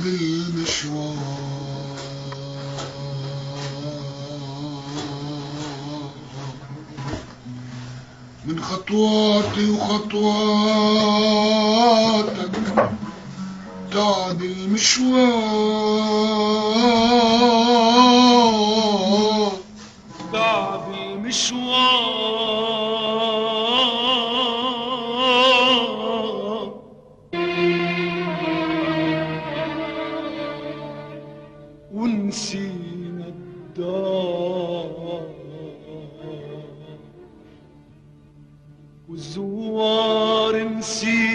تعب المشوار من خطواتي وخطواتك، تعب المشوار تعب المشوار ونسينا الدار والزوار نسيناهم،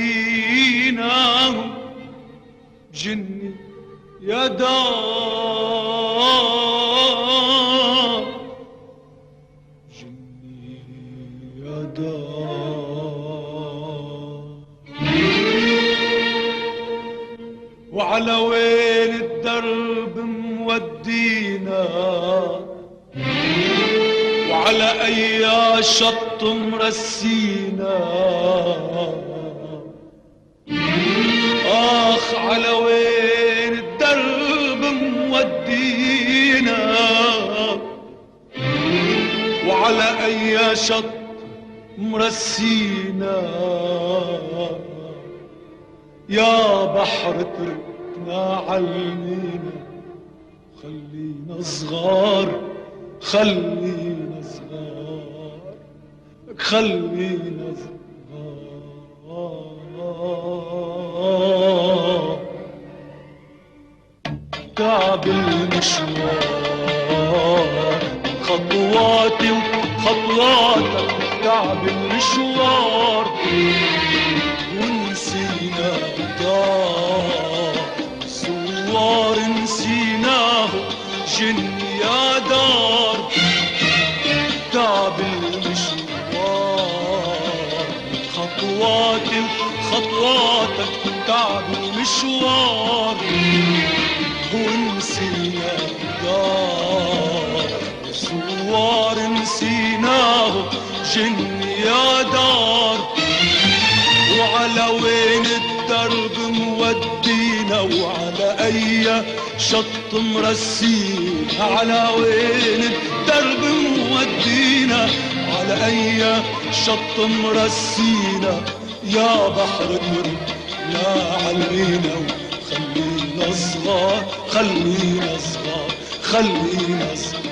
جني يا دار، جني يا دار. وعلى وين الدرب مودينا، وعلى أي شط مرسينا، آخ على وين الدرب مودينا، وعلى أي شط مرسينا. يا بحر تركنا علمينا، خلينا صغار، خلينا صغار، خلينا صغار. تعب المشوار خطواتي وخطواتك، تعب المشوار ونسينا الدار، زوار نسيناه، جن يا دار. تعب المشوار خطواتي وخطواتك، تعب المشوار ونسينا الدار، زوار نسيناه، جن يا دار. وعلى وين الدرب مودينا، وعلى أي شط مرسينا، على وين الدرب مودينا، على أي شط مرسينا. يا بحر تركنا علينا، وخلينا صغار، خلينا صغار، خلينا صغار.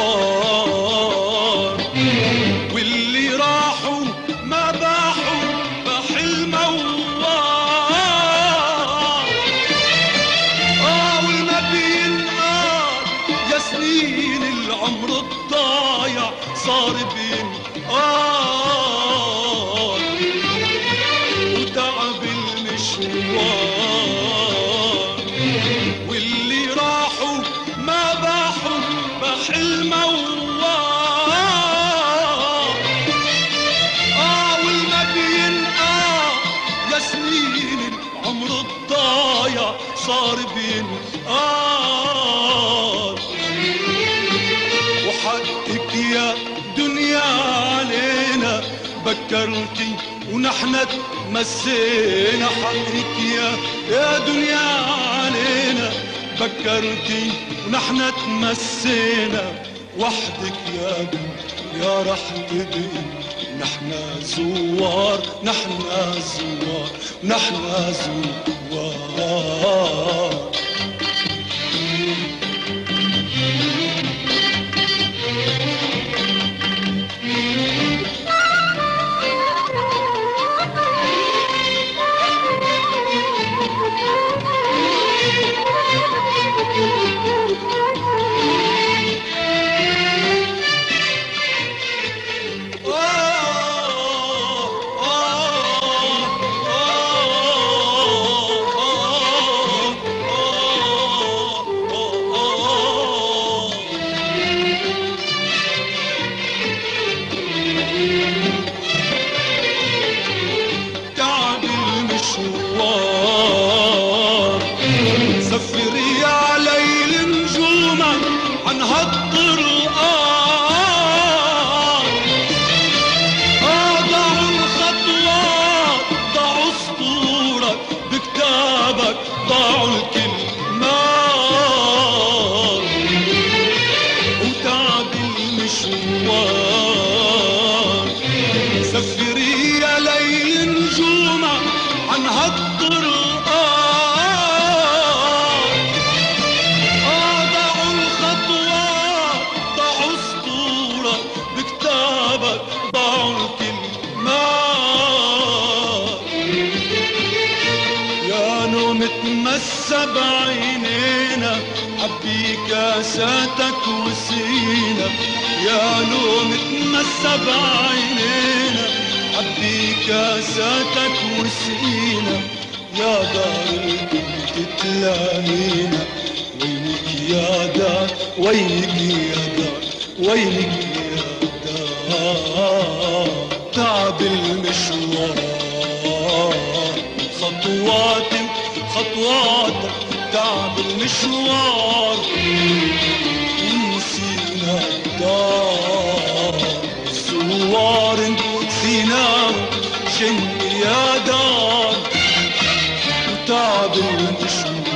مشوار واللي راحوا ما باحوا بحلم موار. والما بينقال يا سنين العمر الضايع صار بينقال، وتعب المشوار واللي راحوا ما باحوا بحلم موار. والما بينقال يا سنين العمر الضايع صار بينقال. وحقك يا دنيا علينا بكرتي ونحن تمسينا، حقك يا دنيا علينا بكرتي ونحن تمسينا. وحدك يا دنيا رح تبقي، نحن زوار، نحن زوار، نحن زوار. تمسى بعينينا عبي كاساتك وسقينا يا نوم تمسى بعينينا عبي كاساتك وسقينا يا دار القلب تلاقينا وينك يا دار وينك يا دار وينك يا دار تعب المشوار خطواتك تعب المشوار نسينا الدار الزوار نسينا جن يا دار وتعب المشوار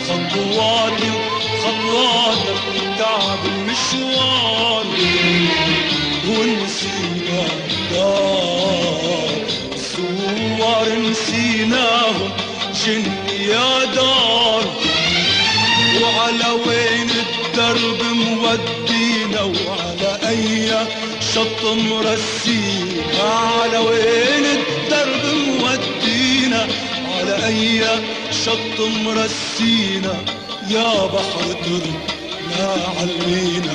خطواتك تعب المشوار ونسينا الدار الزوار نسيناهم جن يا دار وعلى وين الدرب مودينا وعلى اي شط مرسينا على وين الدرب مودينا على اي شط مرسينا يا بحر درب لا علينا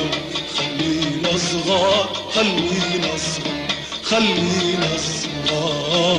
خلينا صغار خلينا صغار خلينا صغار